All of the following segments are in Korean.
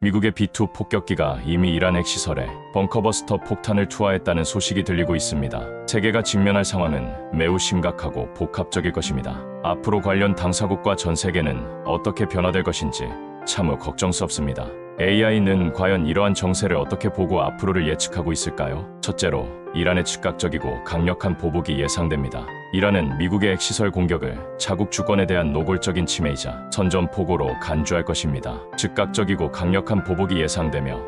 미국의 B2 폭격기가 이미 이란 핵시설에 벙커버스터 폭탄을 투하했다는 소식이 들리고 있습니다. 세계가 직면할 상황은 매우 심각하고 복합적일 것입니다. 앞으로 관련 당사국과 전 세계는 어떻게 변화될 것인지 참으로 걱정스럽습니다. AI는 과연 이러한 정세를 어떻게 보고 앞으로를 예측하고 있을까요? 첫째로, 이란의 즉각적이고 강력한 보복이 예상됩니다. 이란은 미국의 핵시설 공격을 자국 주권에 대한 노골적인 침해이자 선전포고로 간주할 것입니다. 즉각적이고 강력한 보복이 예상되며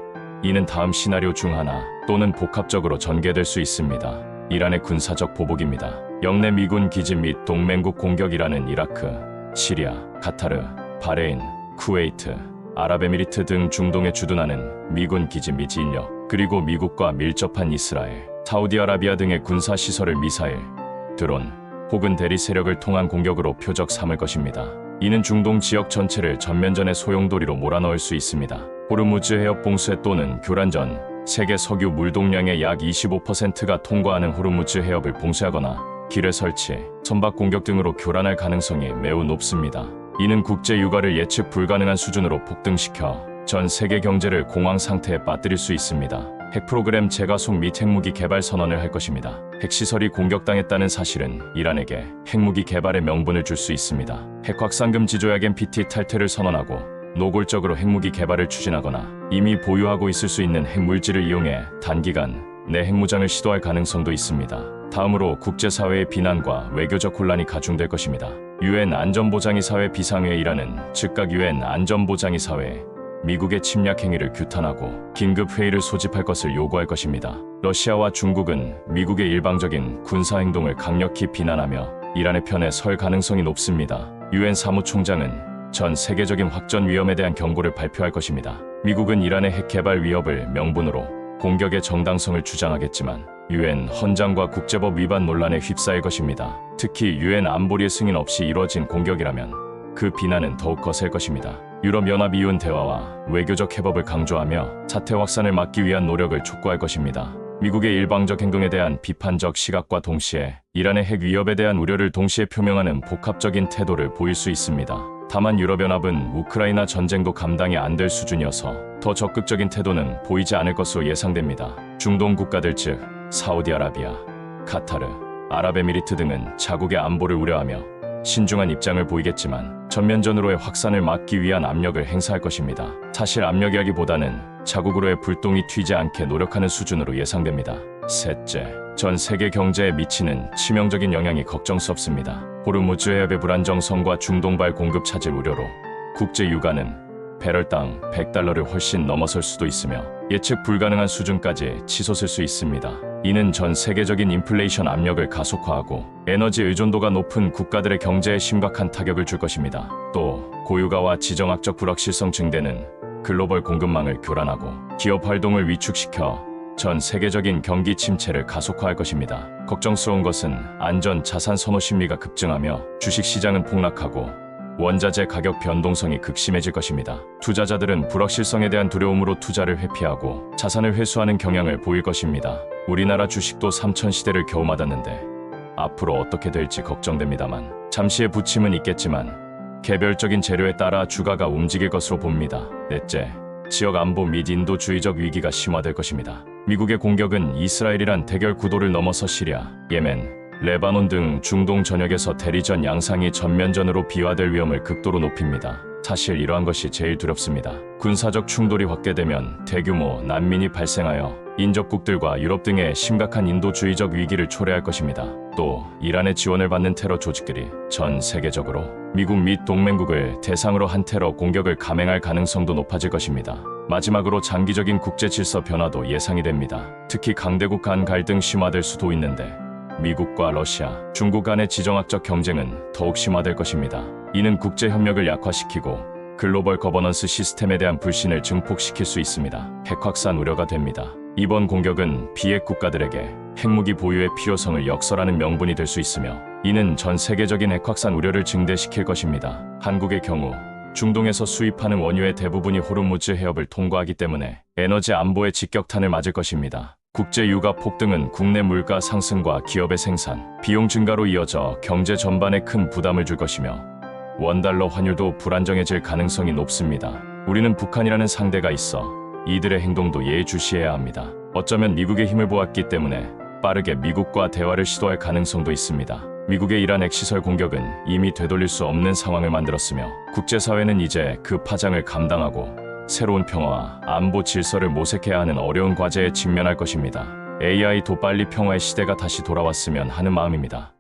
이는 다음 시나리오 중 하나 또는 복합적으로 전개될 수 있습니다. 이란의 군사적 보복입니다. 영내 미군 기지 및 동맹국 공격이라는 이라크, 시리아, 카타르, 바레인, 쿠웨이트, 아랍에미리트 등 중동에 주둔하는 미군 기지 및 인력, 그리고 미국과 밀접한 이스라엘, 사우디아라비아 등의 군사시설을 미사일, 드론, 혹은 대리 세력을 통한 공격으로 표적 삼을 것입니다. 이는 중동 지역 전체를 전면전의 소용돌이로 몰아넣을 수 있습니다. 호르무즈 해협 봉쇄 또는 교란 전, 세계 석유 물동량의 약 25%가 통과하는 호르무즈 해협을 봉쇄하거나 길을 설치, 선박 공격 등으로 교란할 가능성이 매우 높습니다. 이는 국제 유가를 예측 불가능한 수준으로 폭등시켜 전 세계 경제를 공황 상태에 빠뜨릴 수 있습니다. 핵 프로그램 재가속 및 핵무기 개발 선언을 할 것입니다. 핵시설이 공격당했다는 사실은 이란에게 핵무기 개발의 명분을 줄 수 있습니다. 핵 확산 금지 조약 NPT 탈퇴를 선언하고 노골적으로 핵무기 개발을 추진하거나 이미 보유하고 있을 수 있는 핵물질을 이용해 단기간 내 핵무장을 시도할 가능성도 있습니다. 다음으로 국제사회의 비난과 외교적 혼란이 가중될 것입니다. UN 안전보장이사회 비상회의라는 즉각 UN 안전보장이사회에 미국의 침략 행위를 규탄하고 긴급 회의를 소집할 것을 요구할 것입니다. 러시아와 중국은 미국의 일방적인 군사 행동을 강력히 비난하며 이란의 편에 설 가능성이 높습니다. UN 사무총장은 전 세계적인 확전 위험에 대한 경고를 발표할 것입니다. 미국은 이란의 핵 개발 위협을 명분으로 공격의 정당성을 주장하겠지만 UN 헌장과 국제법 위반 논란에 휩싸일 것입니다. 특히 UN 안보리의 승인 없이 이루어진 공격이라면 그 비난은 더욱 거셀 것입니다. 유럽연합 이혼 대화와 외교적 해법을 강조하며 사태 확산을 막기 위한 노력을 촉구할 것입니다. 미국의 일방적 행동에 대한 비판적 시각과 동시에 이란의 핵 위협에 대한 우려를 동시에 표명하는 복합적인 태도를 보일 수 있습니다. 다만 유럽연합은 우크라이나 전쟁도 감당이 안 될 수준이어서 더 적극적인 태도는 보이지 않을 것으로 예상됩니다. 중동 국가들 즉 사우디아라비아, 카타르, 아랍에미리트 등은 자국의 안보를 우려하며 신중한 입장을 보이겠지만 전면전으로의 확산을 막기 위한 압력을 행사할 것입니다. 사실 압력이라기보다는 자국으로의 불똥이 튀지 않게 노력하는 수준으로 예상됩니다. 셋째, 전 세계 경제에 미치는 치명적인 영향이 걱정스럽습니다. 호르무즈 해협의 불안정성과 중동발 공급 차질 우려로 국제 유가는 배럴당 $100를 훨씬 넘어설 수도 있으며 예측 불가능한 수준까지 치솟을 수 있습니다. 이는 전 세계적인 인플레이션 압력을 가속화하고 에너지 의존도가 높은 국가들의 경제에 심각한 타격을 줄 것입니다. 또 고유가와 지정학적 불확실성 증대는 글로벌 공급망을 교란하고 기업 활동을 위축시켜 전 세계적인 경기 침체를 가속화할 것입니다. 걱정스러운 것은 안전 자산 선호 심리가 급증하며 주식시장은 폭락하고 원자재 가격 변동성이 극심해질 것입니다. 투자자들은 불확실성에 대한 두려움으로 투자를 회피하고 자산을 회수하는 경향을 보일 것입니다. 우리나라 주식도 3000시대를 겨우 맞았는데 앞으로 어떻게 될지 걱정됩니다만 잠시의 부침은 있겠지만 개별적인 재료에 따라 주가가 움직일 것으로 봅니다. 넷째, 지역 안보 및 인도주의적 위기가 심화될 것입니다. 미국의 공격은 이스라엘이란 대결 구도를 넘어서 시리아, 예멘, 레바논 등 중동 전역에서 대리전 양상이 전면전으로 비화될 위험을 극도로 높입니다. 사실 이러한 것이 제일 두렵습니다. 군사적 충돌이 확대되면 대규모 난민이 발생하여 인접국들과 유럽 등의 심각한 인도주의적 위기를 초래할 것입니다. 또 이란의 지원을 받는 테러 조직들이 전 세계적으로 미국 및 동맹국을 대상으로 한 테러 공격을 감행할 가능성도 높아질 것입니다. 마지막으로 장기적인 국제 질서 변화도 예상이 됩니다. 특히 강대국 간 갈등 심화될 수도 있는데 미국과 러시아, 중국 간의 지정학적 경쟁은 더욱 심화될 것입니다. 이는 국제 협력을 약화시키고 글로벌 거버넌스 시스템에 대한 불신을 증폭시킬 수 있습니다. 핵 확산 우려가 됩니다. 이번 공격은 비핵 국가들에게 핵무기 보유의 필요성을 역설하는 명분이 될 수 있으며 이는 전 세계적인 핵 확산 우려를 증대시킬 것입니다. 한국의 경우 중동에서 수입하는 원유의 대부분이 호르무즈 해협을 통과하기 때문에 에너지 안보에 직격탄을 맞을 것입니다. 국제 유가 폭등은 국내 물가 상승과 기업의 생산, 비용 증가로 이어져 경제 전반에 큰 부담을 줄 것이며 원달러 환율도 불안정해질 가능성이 높습니다. 우리는 북한이라는 상대가 있어 이들의 행동도 예의주시해야 합니다. 어쩌면 미국의 힘을 보았기 때문에 빠르게 미국과 대화를 시도할 가능성도 있습니다. 미국의 이란 핵시설 공격은 이미 되돌릴 수 없는 상황을 만들었으며 국제사회는 이제 그 파장을 감당하고 새로운 평화와 안보 질서를 모색해야 하는 어려운 과제에 직면할 것입니다. AI도 빨리 평화의 시대가 다시 돌아왔으면 하는 마음입니다.